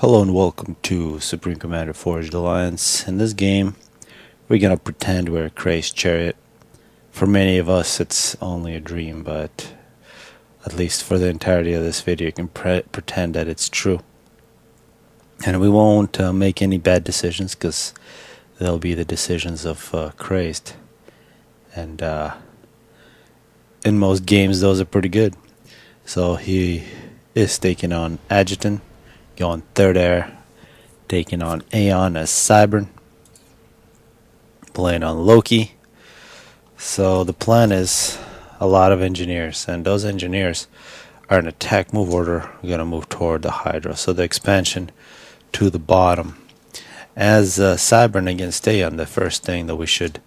Hello and welcome to Supreme Commander Forged Alliance. In this game, we're gonna pretend we're a Crazed chariot. For many of us, it's only a dream, but at least for the entirety of this video, you can pretend that it's true. And we won't make any bad decisions, because they'll be the decisions of Crazed. And in most games, those are pretty good. So he is taking on Adjutant, going third air, taking on Aeon as Cybern, playing on Loki. So the plan is a lot of engineers, and those engineers are in attack move order. We're going to move toward the Hydra, so the expansion to the bottom. As Cybern against Aeon, the first thing that we should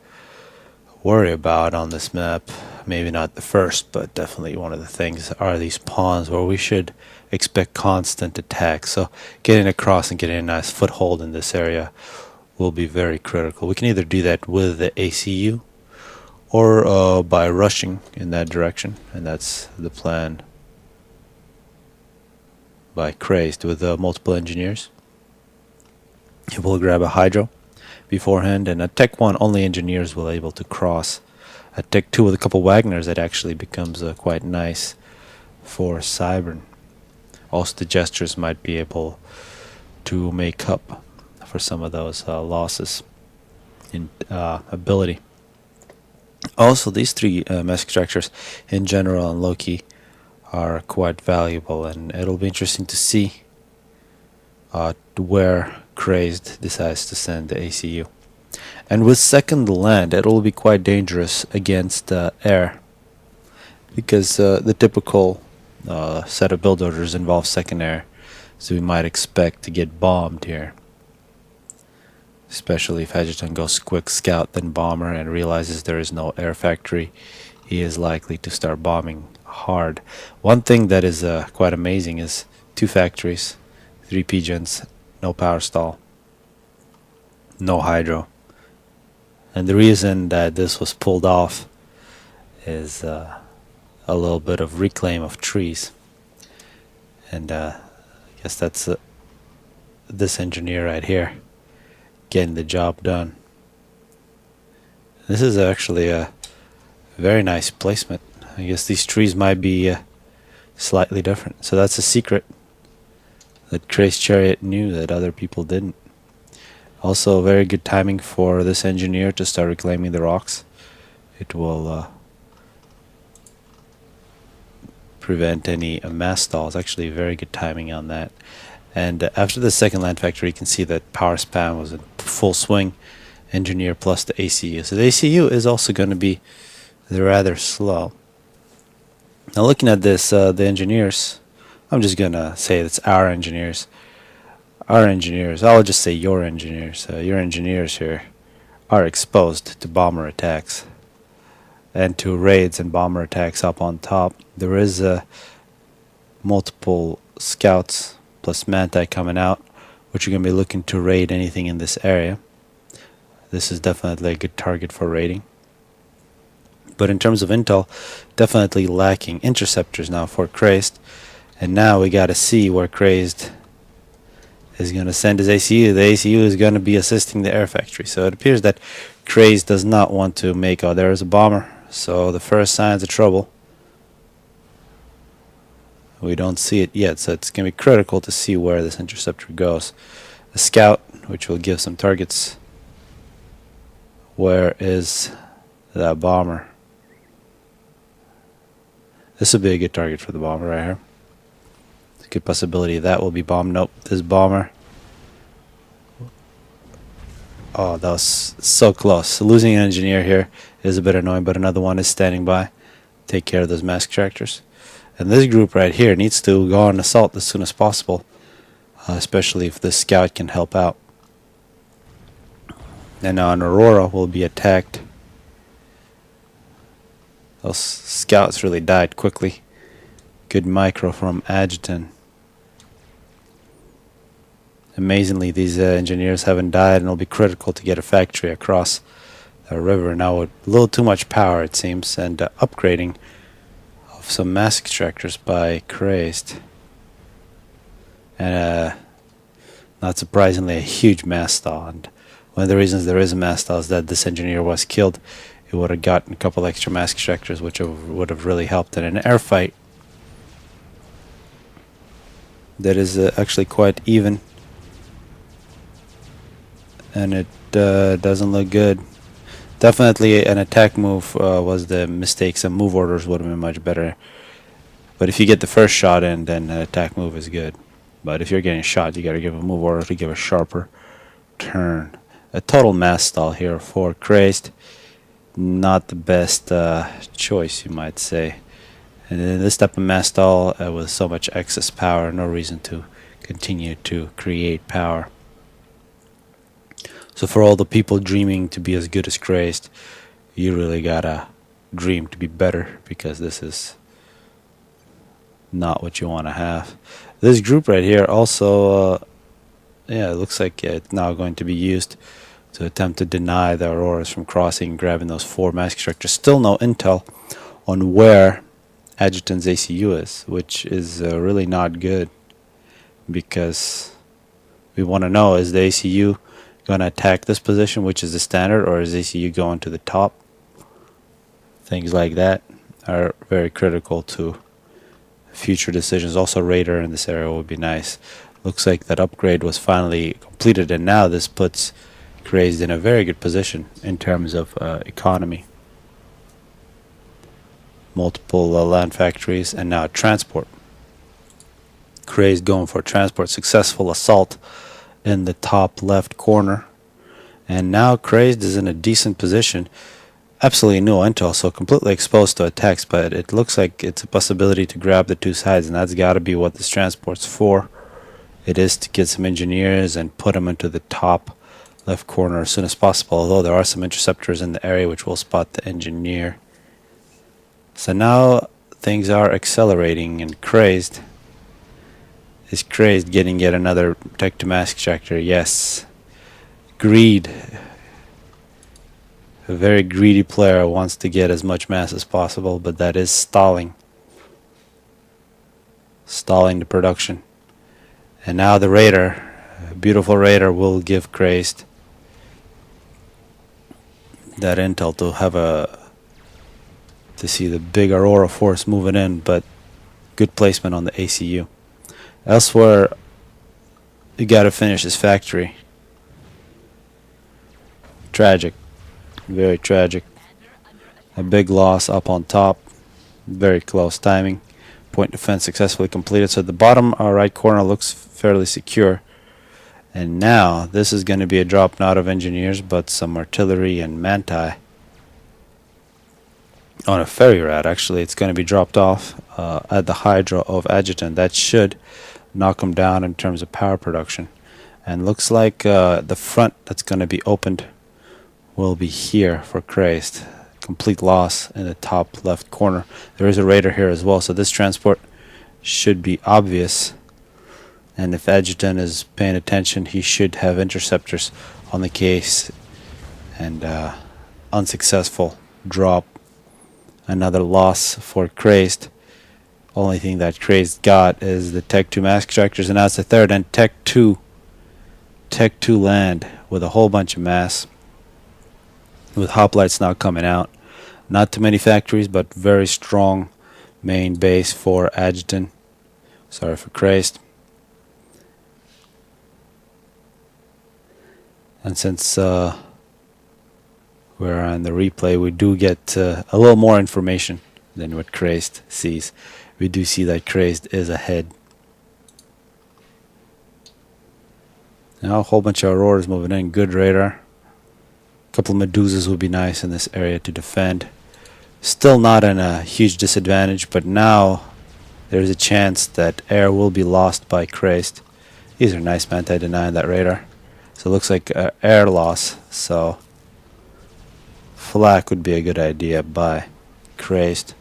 worry about on this map, maybe not the first, but definitely one of the things, are these pawns where we should expect constant attack. So getting across and getting a nice foothold in this area will be very critical. We can either do that with the ACU or by rushing in that direction, and that's the plan by Crazed with multiple engineers. He will grab a Hydro beforehand, and at Tech 1 only engineers will be able to cross. At Tech 2 with a couple Wagners, it actually becomes quite nice for Cybern. Also the Gestures might be able to make up for some of those losses in ability. Also, these three mask structures in general and Loki are quite valuable, and it'll be interesting to see where Crazed decides to send the ACU. And with second land, it will be quite dangerous against air, because the typical set of build orders involve second air, so we might expect to get bombed here. Especially if Adjutant goes quick scout then bomber and realizes there is no air factory, he is likely to start bombing hard. One thing that is quite amazing is 2 factories, 3 pigeons, no power stall, no hydro. And the reason that this was pulled off is a little bit of reclaim of trees. And I guess that's this engineer right here getting the job done. This is actually a very nice placement. I guess these trees might be slightly different. So that's a secret that Crazed Chariot knew that other people didn't. Also, very good timing for this engineer to start reclaiming the rocks. It will prevent any mass stalls. Actually, very good timing on that. And after the second land factory, you can see that power spam was in full swing. Engineer plus the ACU. So the ACU is also going to be rather slow. Now, looking at this, the engineers, I'm just going to say it's our engineers. Our engineers, I'll just say your engineers. Your engineers here are exposed to bomber attacks and to raids and bomber attacks up on top. There is multiple scouts plus Manti coming out, which are going to be looking to raid anything in this area. This is definitely a good target for raiding. But in terms of intel, definitely lacking interceptors now for Crazed. And now we got to see where Crazed is going to send his ACU. The ACU is going to be assisting the air factory. So it appears that Crazed does not want to make... Oh, there is a bomber. So the first signs of trouble. We don't see it yet, so it's going to be critical to see where this interceptor goes. A scout, which will give some targets. Where is that bomber? This would be a good target for the bomber right here. It's a good possibility that will be bombed. Nope, this bomber. Oh, that was so close. Losing an engineer here is a bit annoying, but another one is standing by. Take care of those mask tractors. And this group right here needs to go on assault as soon as possible, especially if this scout can help out. And now an Aurora will be attacked. Those scouts really died quickly. Good micro from Adjutant. Amazingly, these engineers haven't died, and it'll be critical to get a factory across the river. Now with a little too much power, it seems, and upgrading of some mask extractors by Crazed. And Not surprisingly, a huge mass stall. And one of the reasons there is a mass stall is that this engineer was killed. It would have gotten a couple extra mass extractors, which would have really helped in an air fight. That is actually quite even, and it doesn't look good. Definitely an attack move was the mistake. Some move orders would have been much better. But if you get the first shot in, then an attack move is good. But if you're getting shot, you got to give a move order to give a sharper turn. A total mass stall here for Crazed. Not the best choice, you might say. And in this type of mass stall with so much excess power, no reason to continue to create power. So for all the people dreaming to be as good as Crazed, you really gotta dream to be better, because this is not what you want to have. This group right here also, yeah, it looks like it's now going to be used to attempt to deny the Auroras from crossing and grabbing those 4 mass extractors. Still no intel on where Adjutant's ACU is, which is really not good, because we want to know, is the ACU going to attack this position, which is the standard, or is ACU going to the top? Things like that are very critical to future decisions. Also, radar in this area would be nice. Looks like that upgrade was finally completed, and now this puts Crazed in a very good position in terms of economy. Multiple land factories, and now transport. Crazed going for transport. Successful assault in the top left corner, and now Crazed is in a decent position. Absolutely no intel, so completely exposed to attacks, but it looks like it's a possibility to grab the 2 sides, and that's got to be what this transport's for. It is to get some engineers and put them into the top left corner as soon as possible, although there are some interceptors in the area which will spot the engineer. So now things are accelerating, and Crazed is getting yet another tech to mass extractor. Yes, greed. A very greedy player wants to get as much mass as possible, but that is stalling the production. And now the radar, a beautiful radar, will give Crazed that intel to see the big Aurora force moving in, but good placement on the ACU. Elsewhere, you gotta finish this factory. Tragic. Very tragic. A big loss up on top. Very close timing. Point defense successfully completed. So the bottom right corner looks fairly secure. And now this is going to be a drop not of engineers, but some artillery and manti. On a ferry route, actually, it's going to be dropped off at the Hydra of Adjutant. That should knock them down in terms of power production. And looks like the front that's going to be opened will be here for Crazed. Complete loss in the top left corner. There is a radar here as well, so this transport should be obvious. And if Adjutant is paying attention, he should have interceptors on the case. And unsuccessful drop. Another loss for Crazed. Only thing that Crazed got is the Tech 2 mask extractors, and now it's the third, and Tech 2 land with a whole bunch of mass. With hoplites now coming out. Not too many factories, but very strong main base for Adjutant. Sorry for Crazed. And since we're on the replay, we do get a little more information than what Crazed sees. We do see that Crazed is ahead. Now a whole bunch of Auroras moving in. Good radar. A couple of Medusas would be nice in this area to defend. Still not in a huge disadvantage, but now there's a chance that air will be lost by Crazed. These are nice manti denying that radar. So it looks like air loss. So flak would be a good idea by Crazed.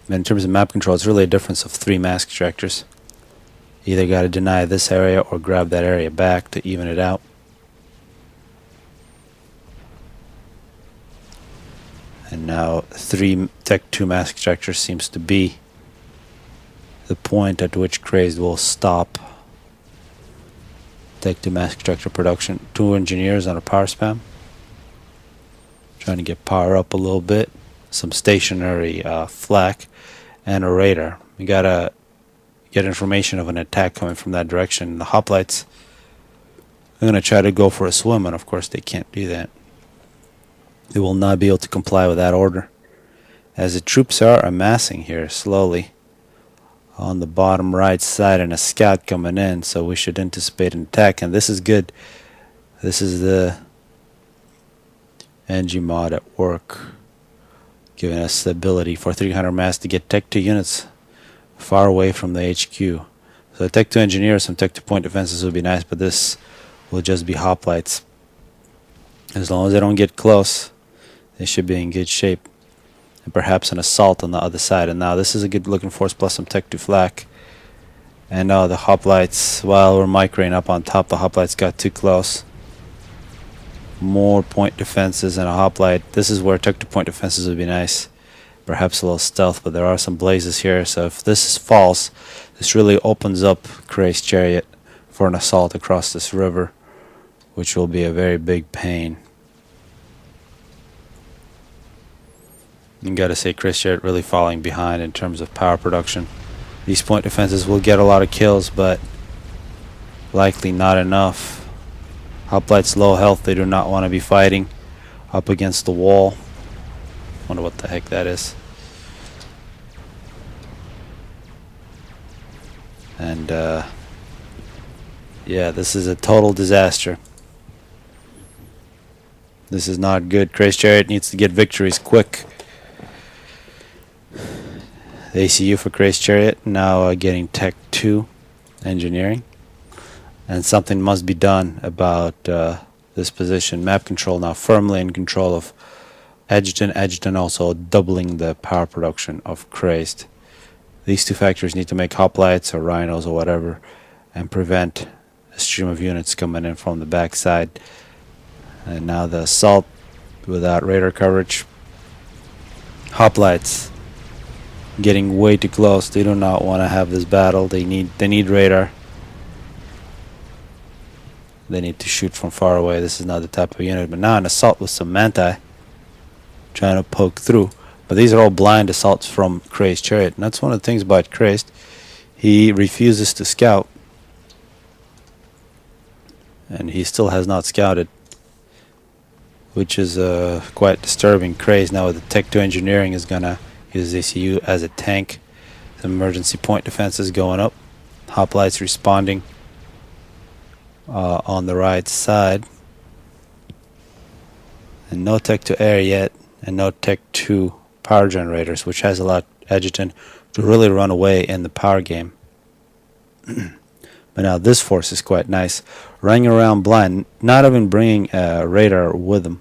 And in terms of map control, it's really a difference of 3 mask extractors. Either got to deny this area or grab that area back to even it out. And now 3 Tech 2 mask extractors seems to be the point at which Crazed will stop tech to mass extractor production. 2 engineers on a power spam. Trying to get power up a little bit. Some stationary flak and a radar. We gotta get information of an attack coming from that direction. The hoplites are gonna try to go for a swim, and of course they can't do that. They will not be able to comply with that order, as the troops are amassing here slowly on the bottom right side, and a scout coming in, so we should anticipate an attack. And this is good. This is the NG mod at work, giving us the ability for 300 mass to get tech 2 units far away from the HQ. So tech 2 engineers, some tech 2 point defenses would be nice, but this will just be hoplites. As long as they don't get close, they should be in good shape. And perhaps an assault on the other side. And now this is a good looking force plus some tech 2 flak. And now the hoplites, while we're microing up on top, the hoplites got too close. More point defenses and a hoplite. This is where tech 2 point defenses would be nice. Perhaps a little stealth, but there are some blazes here, so if this is false, this really opens up Crazed Chariot for an assault across this river, which will be a very big pain. You gotta say, Crazed Chariot really falling behind in terms of power production. These point defenses will get a lot of kills, but likely not enough. Hoplites low health, they do not want to be fighting up against the wall. Wonder what the heck that is. And yeah, this is a total disaster. This is not good. Crazed Chariot needs to get victories quick. The ACU for Crazed Chariot now getting tech 2 engineering, and something must be done about this position. Map control now firmly in control of Edgerton also doubling the power production of Crazed. These 2 factories need to make hoplites or rhinos or whatever and prevent a stream of units coming in from the backside. And now the assault without radar coverage. Hoplites getting way too close. They do not want to have this battle. They need radar. They need to shoot from far away. This is not the type of unit. But now an assault with some manti trying to poke through. But these are all blind assaults from Crazed Chariot. And that's one of the things about Crazed. He refuses to scout. And he still has not scouted, which is quite disturbing. Crazed now with the tech 2 engineering is gonna use ACU as a tank. Some emergency point defenses going up. Hoplites responding on the right side. And no tech 2 air yet, and no tech 2 power generators, which has allowed Edgerton to really run away in the power game. But now this force is quite nice. Running around blind, not even bringing a radar with them,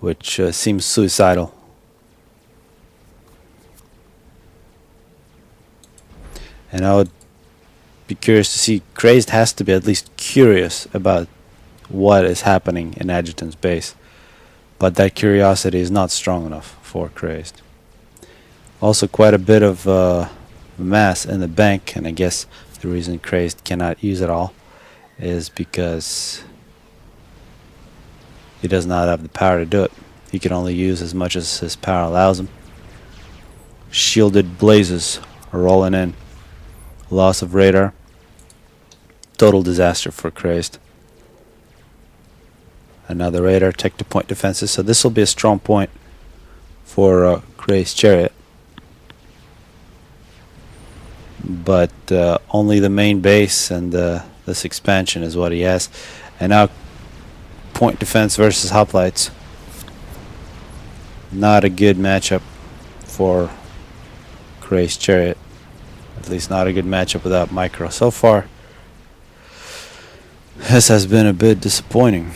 which seems suicidal. And I would be curious to see, Crazed has to be at least curious about what is happening in Edgerton's base. But that curiosity is not strong enough for Crazed. Also quite a bit of mass in the bank, and I guess the reason Crazed cannot use it all is because he does not have the power to do it. He can only use as much as his power allows him. Shielded blazes are rolling in. Loss of radar. Total disaster for Crazed. Another radar, tech 2 point defenses. So this will be a strong point for Crazed Chariot. But only the main base and this expansion is what he has. And now point defense versus hoplites. Not a good matchup for Crazed Chariot. At least not a good matchup without micro. So far, this has been a bit disappointing.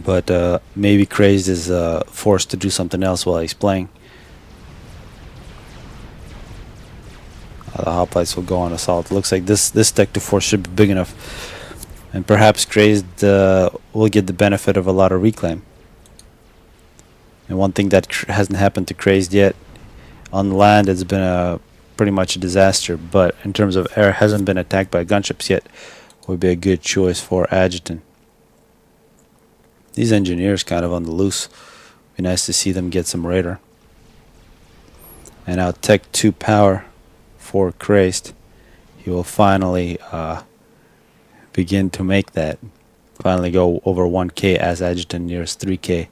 But maybe Crazed is forced to do something else while he's playing. The hoplites will go on assault. It looks like this tech to force should be big enough, and perhaps Crazed will get the benefit of a lot of reclaim. And one thing that hasn't happened to Crazed yet On land, it's been a pretty much a disaster, but in terms of air, hasn't been attacked by gunships yet. Would be a good choice for adjutant. These engineers kind of on the loose. Be nice to see them get some radar. And now Tech 2 power for Crazed. He will finally begin to make that. Finally go over 1K as adjutant nears 3K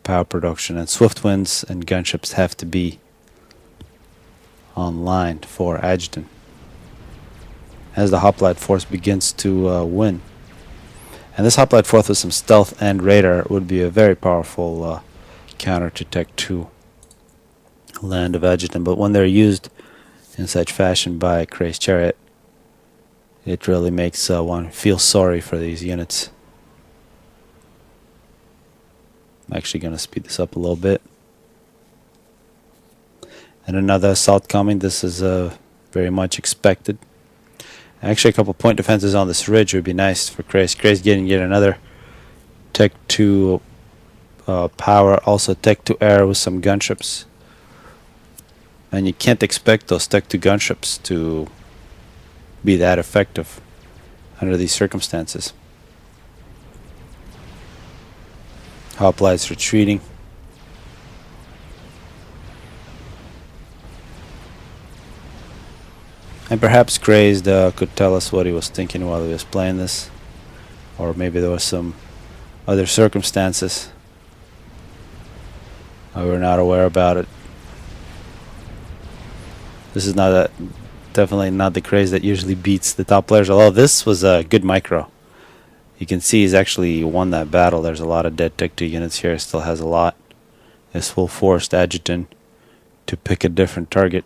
power production. And swift winds and gunships have to be online for adjutant. As the hoplite force begins to win. And this hoplite force with some stealth and radar would be a very powerful counter to Tech 2 land of adjutant. But when they're used in such fashion by Crazed Chariot, it really makes one feel sorry for these units. I'm actually going to speed this up a little bit. And another assault coming. This is very much expected. Actually, a couple point defenses on this ridge would be nice for Crazed. Crazed getting yet another Tech 2 power. Also Tech 2 air with some gunships. And you can't expect those Tech 2 gunships to be that effective under these circumstances. Hoplites retreating. And perhaps Crazed could tell us what he was thinking while he was playing this. Or maybe there was some other circumstances we're not aware about it. This is not definitely not the Crazed that usually beats the top players. Although this was a good micro. You can see he's actually won that battle. There's a lot of dead Tech 2 units here. Still has a lot. This full forced adjutant to pick a different target.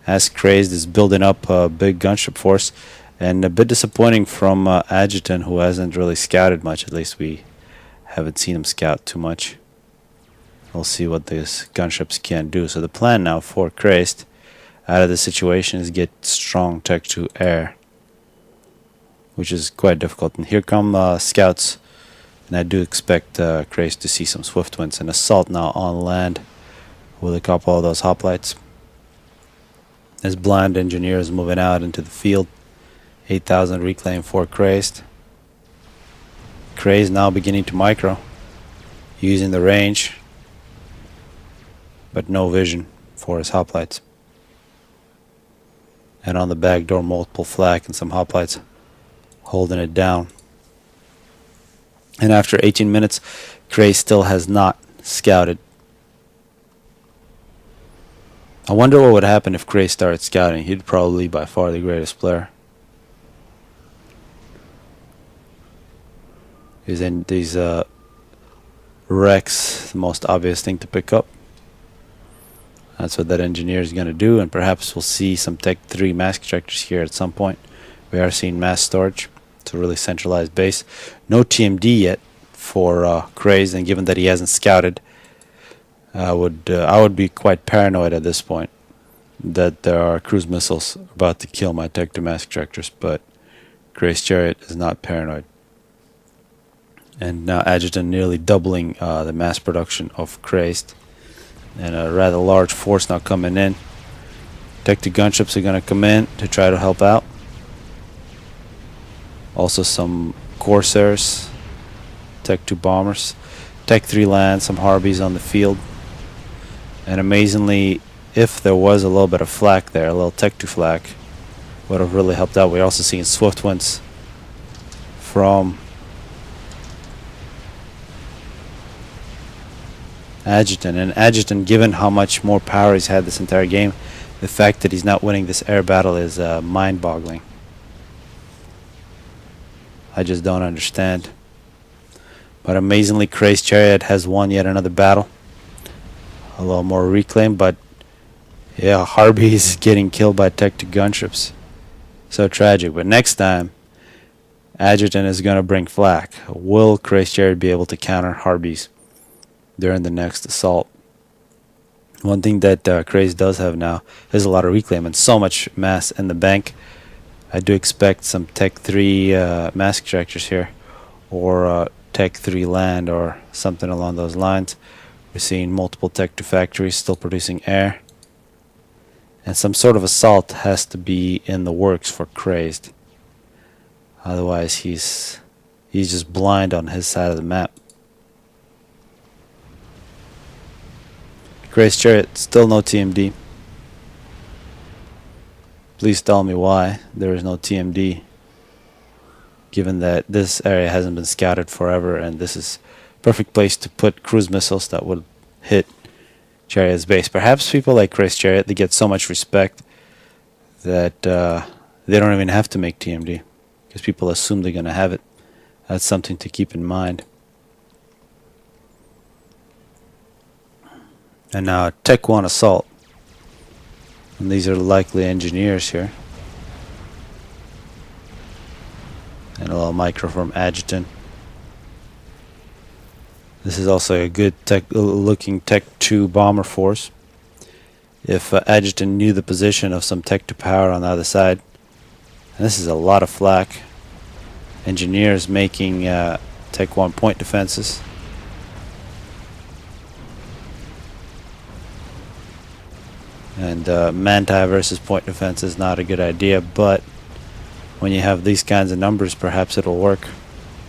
As Crazed is building up a big gunship force, and a bit disappointing from adjutant, who hasn't really scouted much. At least we haven't seen him scout too much. We'll see what these gunships can do. So the plan now for Crazed out of the situation is get strong Tech 2 air, which is quite difficult. And here come scouts, and I do expect Crazed to see some swift winds and assault now on land with a couple of those hoplites. As blind engineers moving out into the field. 8,000 reclaim for Crazed. Crazed now beginning to micro, using the range, but no vision for his hoplites. And on the back door, multiple flak and some hoplites holding it down. And after 18 minutes, Crazed still has not scouted. I wonder what would happen if Crazed started scouting. He'd probably be by far the greatest player. Is in these wrecks the most obvious thing to pick up? That's what that engineer is going to do, and perhaps we'll see some Tech 3 mass extractors here at some point. We are seeing mass storage. It's a really centralized base. No TMD yet for Crazed, and given that he hasn't scouted, I would be quite paranoid at this point that there are cruise missiles about to kill my Tech 2 mass extractors, but Crazed Chariot is not paranoid. And now adjutant nearly doubling the mass production of Crazed, and a rather large force now coming in. Tech 2 gunships are going to come in to try to help out. Also some Corsairs, Tech 2 bombers, Tech 3 land, some Harbies on the field. And amazingly, if there was a little bit of flak there, a little Tech 2 flak, would have really helped out. We're also seeing swift winds from adjutant. And adjutant, given how much more power he's had this entire game, the fact that he's not winning this air battle is mind-boggling. I just don't understand. But amazingly, Crazed Chariot has won yet another battle. A little more reclaim, but yeah, Harvey is getting killed by Tech 2 gunships. So tragic. But next time, adjutant is going to bring flak. Will Crazed Chariot be able to counter Harbies during the next assault? One thing that Crazed does have now is a lot of reclaim and so much mass in the bank. I do expect some Tech 3 mass extractors here, or Tech 3 land, or something along those lines. We're seeing multiple Tech 2 factories still producing air. And some sort of assault has to be in the works for Crazed. Otherwise he's just blind on his side of the map. Crazed Chariot, still no TMD. Please tell me why there is no TMD, given that this area hasn't been scouted forever, and this is perfect place to put cruise missiles that would hit Chariot's base. Perhaps people like Crazed Chariot, they get so much respect that they don't even have to make TMD, because people assume they're going to have it. That's something to keep in mind. And now Tech 1 assault. And these are likely engineers here. And a little micro from Adjutant. This is also a good looking Tech 2 bomber force. If Adjutant knew the position of some Tech 2 power on the other side. And this is a lot of flak. Engineers making Tech 1 point defenses. And Manti versus point defense is not a good idea, but when you have these kinds of numbers, perhaps it'll work.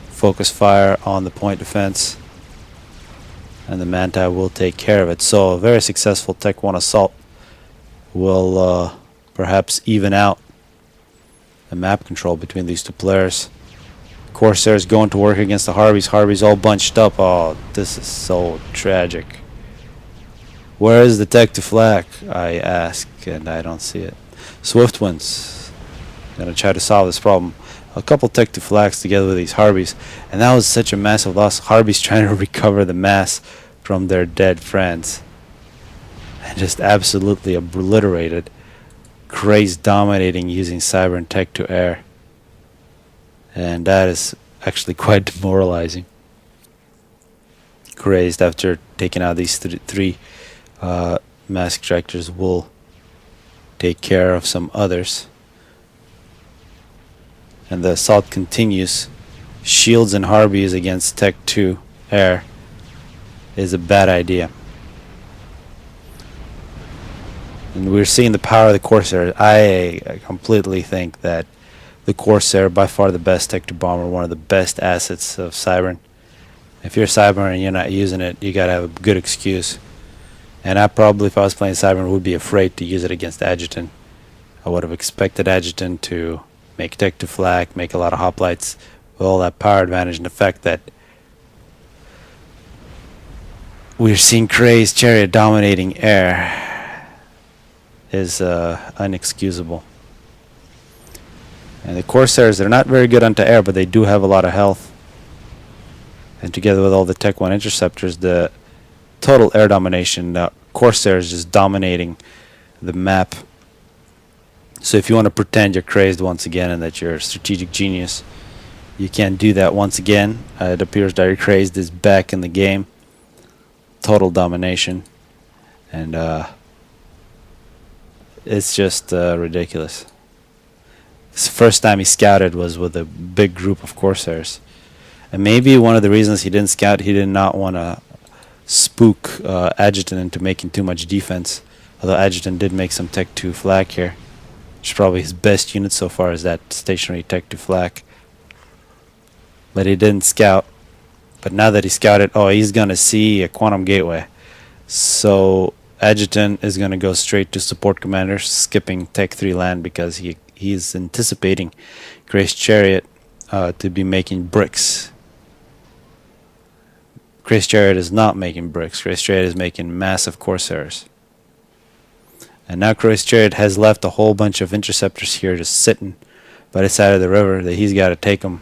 Focus fire on the point defense, and the Manti will take care of it. So a very successful Tech 1 assault will perhaps even out the map control between these two players. Corsairs going to work against the Harbies. Harbies all bunched up. Oh, this is so tragic. Where is the Tech to flak? I ask, and I don't see it. Swift Winds gonna try to solve this problem. A couple Tech to flaks together with these Harbies, and that was such a massive loss. Harbies trying to recover the mass from their dead friends, and just absolutely obliterated. Crazed dominating using cyber and Tech to air, and that is actually quite demoralizing. Crazed, after taking out these three mass extractors, will take care of some others, and the assault continues. Shields and Harbies against Tech 2 air is a bad idea, and we're seeing the power of the Corsair. I completely think that the Corsair, by far the best Tech 2 bomber, one of the best assets of Cybern. If you're Cybern and you're not using it, you gotta have a good excuse. And I probably, if I was playing Cybern, would be afraid to use it against Adjutant. I would have expected Adjutant to make Tech to flak, make a lot of hoplites, with all that power advantage, and the fact that we're seeing Crazed Chariot dominating air is unexcusable. And the Corsairs, they're not very good onto air, but they do have a lot of health. And together with all the Tech 1 interceptors, the total air domination, Corsairs just dominating the map. So if you want to pretend you're Crazed once again and that you're a strategic genius, you can't do that once again. It appears that Crazed is back in the game. Total domination. And it's just ridiculous. The first time he scouted was with a big group of Corsairs. And maybe one of the reasons he didn't scout, he did not want to spook Adjutant into making too much defense. Although Adjutant did make some Tech 2 flak here, which is probably his best unit so far, is that stationary Tech 2 flak. But he didn't scout. But now that he scouted, oh, he's going to see a Quantum Gateway. So Adjutant is going to go straight to support commander, skipping Tech 3 land, because he's anticipating Crazed Chariot to be making bricks. Crazed Chariot is not making bricks. Crazed Chariot is making massive Corsairs. And now Crazed Chariot has left a whole bunch of interceptors here just sitting by the side of the river that he's got to take them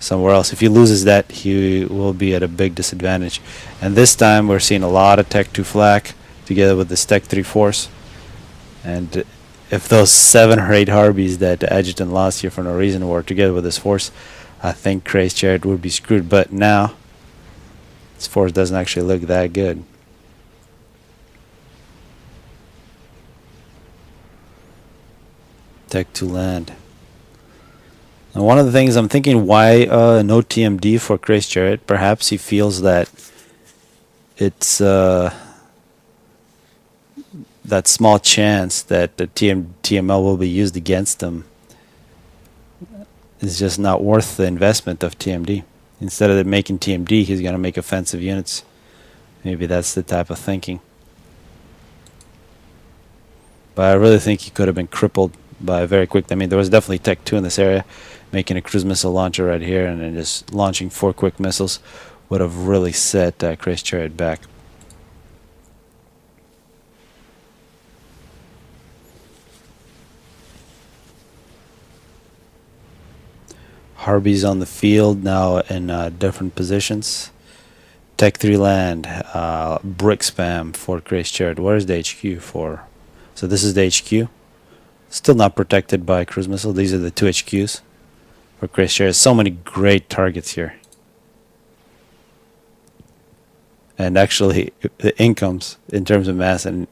somewhere else. If he loses that, he will be at a big disadvantage. And this time we're seeing a lot of Tech 2 flak together with this Tech 3 force. And if those 7 or 8 Harbies that Adjutant lost here for no reason were together with this force, I think Crazed Chariot would be screwed. But now this force doesn't actually look that good. Tech 2 land. Now one of the things I'm thinking, why no TMD for Crazed Chariot? Perhaps he feels that it's that small chance that the TML will be used against them is just not worth the investment of TMD. Instead of making TMD, he's going to make offensive units. Maybe that's the type of thinking. But I really think he could have been crippled by very quickly. I mean, there was definitely Tech 2 in this area, making a cruise missile launcher right here, and then just launching 4 quick missiles would have really set Crazed Chariot back. Harbies on the field now in different positions. Tech 3 land, brick spam for Crazed Chariot. Where's the HQ for? So this is the HQ. Still not protected by cruise missile. These are the 2 HQs for Crazed Chariot. So many great targets here. And actually, the incomes in terms of mass and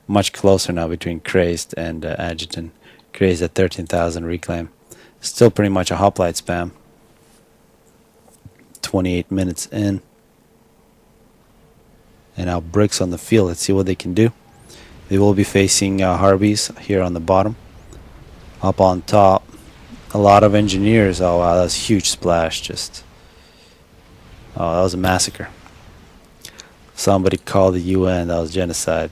much closer now between Crazed and Adjutant. Crazed at 13,000 reclaim. Still pretty much a hoplite spam. 28 minutes in. And now bricks on the field. Let's see what they can do. They will be facing Harbies here on the bottom. Up on top, a lot of engineers. Oh wow, that was a huge splash. Oh, that was a massacre. Somebody called the UN. That was genocide.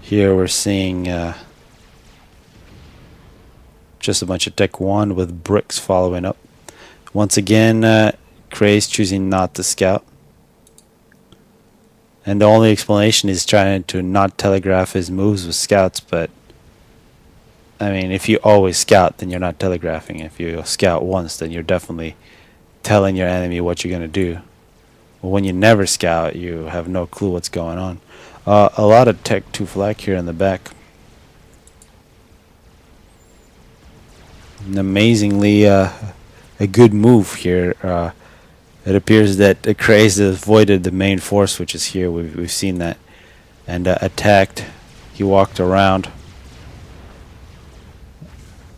Here we're seeing just a bunch of Tech 1 with bricks following up. Once again, Crazed choosing not to scout. And the only explanation is trying to not telegraph his moves with scouts, but I mean, if you always scout, then you're not telegraphing. If you scout once, then you're definitely telling your enemy what you're going to do. But when you never scout, you have no clue what's going on. A lot of Tech 2 flak here in the back. And amazingly, a good move here. It appears that Crazed avoided the main force, which is here. We've seen that, and attacked. He walked around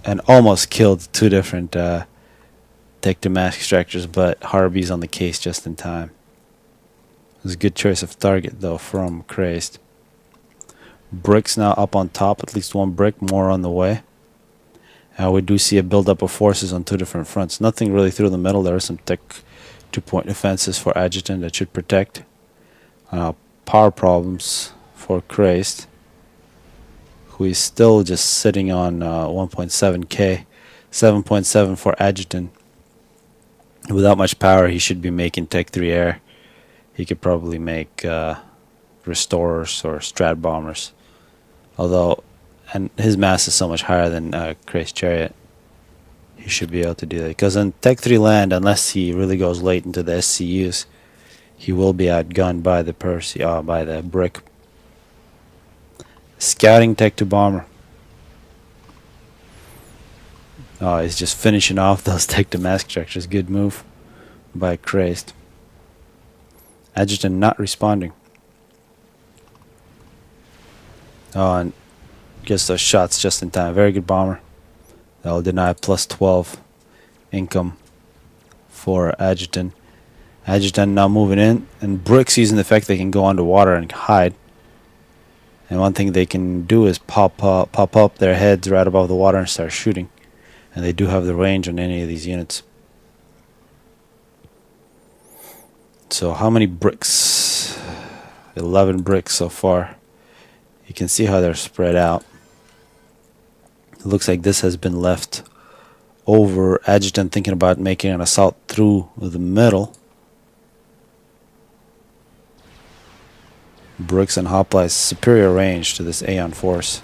and almost killed 2 different Tech 2 mass extractors, but Harbies on the case just in time. It was a good choice of target though from Crazed. Bricks now up on top, at least 1 brick more on the way. We do see a buildup of forces on 2 different fronts. Nothing really through the middle. There are some Tech 2-point defenses for Adjutant that should protect. Power problems for Crazed, who is still just sitting on 1.7k. 7.7 for Adjutant. Without much power, he should be making Tech 3 air. He could probably make Restorers or Strat Bombers. Although, and his mass is so much higher than Crazed Chariot, he should be able to do that. Because on Tech 3 land, unless he really goes late into the SCUs, he will be outgunned by the by the brick. Scouting Tech 2 bomber. Oh, he's just finishing off those Tech 2 mask structures. Good move by Crazed. Adjutant not responding. Oh, and gets those shots just in time. Very good bomber. That will deny plus 12 income for Adjutant. Adjutant now moving in, and bricks using the fact they can go underwater and hide. And one thing they can do is pop up their heads right above the water and start shooting. And they do have the range on any of these units. So how many bricks? 11 bricks so far. You can see how they're spread out. It looks like this has been left over. Adjutant thinking about making an assault through the middle. Bricks and hoplites superior range to this Aeon force.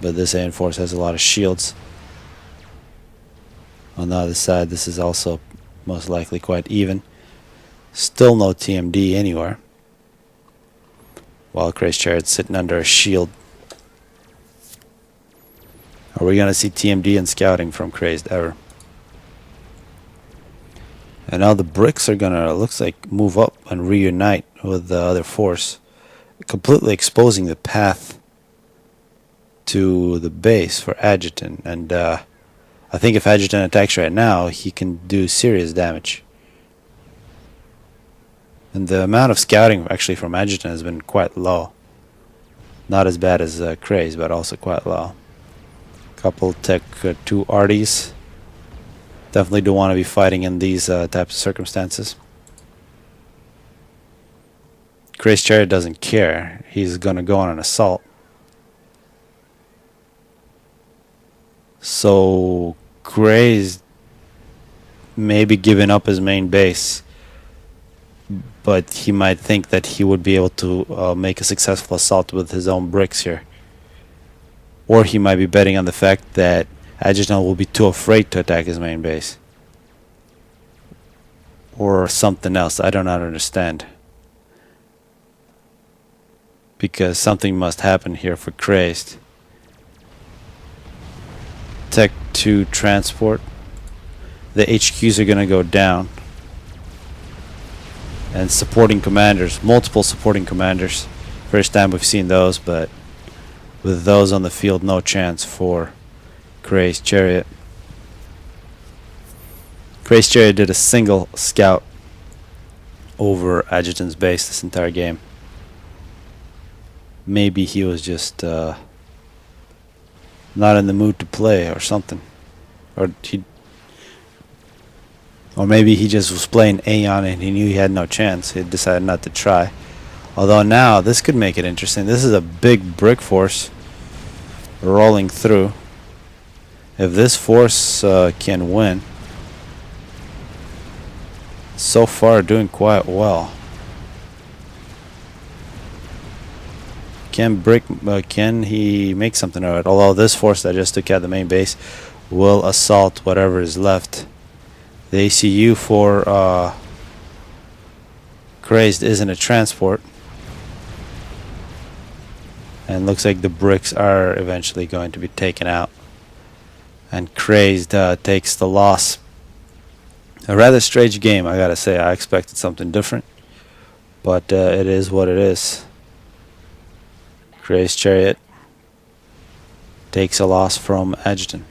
But this Aeon force has a lot of shields. On the other side, this is also most likely quite even. Still no TMD anywhere. While Crazed Chariot's sitting under a shield. Are we going to see TMD and scouting from Crazed ever? And now the bricks are going to, looks like, move up and reunite with the other force. Completely exposing the path to the base for Adjutant. And I think if Adjutant attacks right now, he can do serious damage. And the amount of scouting actually from Adjutant has been quite low. Not as bad as Crazed, but also quite low. Couple tech 2 arties. Definitely don't want to be fighting in these types of circumstances. Crazed Chariot doesn't care. He's gonna go on an assault. So Crazed may be giving up his main base, but he might think that he would be able to make a successful assault with his own bricks here. Or he might be betting on the fact that Adjutant will be too afraid to attack his main base. Or something else, I do not understand. Because something must happen here for Crazed. Tech 2 transport. The HQs are going to go down. And supporting commanders, multiple supporting commanders. First time we've seen those, but with those on the field, no chance for Crazed Chariot. Crazed Chariot did a single scout over Adjutant's base this entire game. Maybe he was just not in the mood to play or something. Or maybe he just was playing Aeon and he knew he had no chance. He decided not to try. Although now this could make it interesting. This is a big brick force rolling through. If this force can win, so far doing quite well. Can he make something of it? Although this force that just took out the main base will assault whatever is left. The ACU for Crazed isn't a transport. And looks like the bricks are eventually going to be taken out. And Crazed takes the loss. A rather strange game, I gotta say. I expected something different. But it is what it is. Crazed Chariot takes a loss from Adjutant.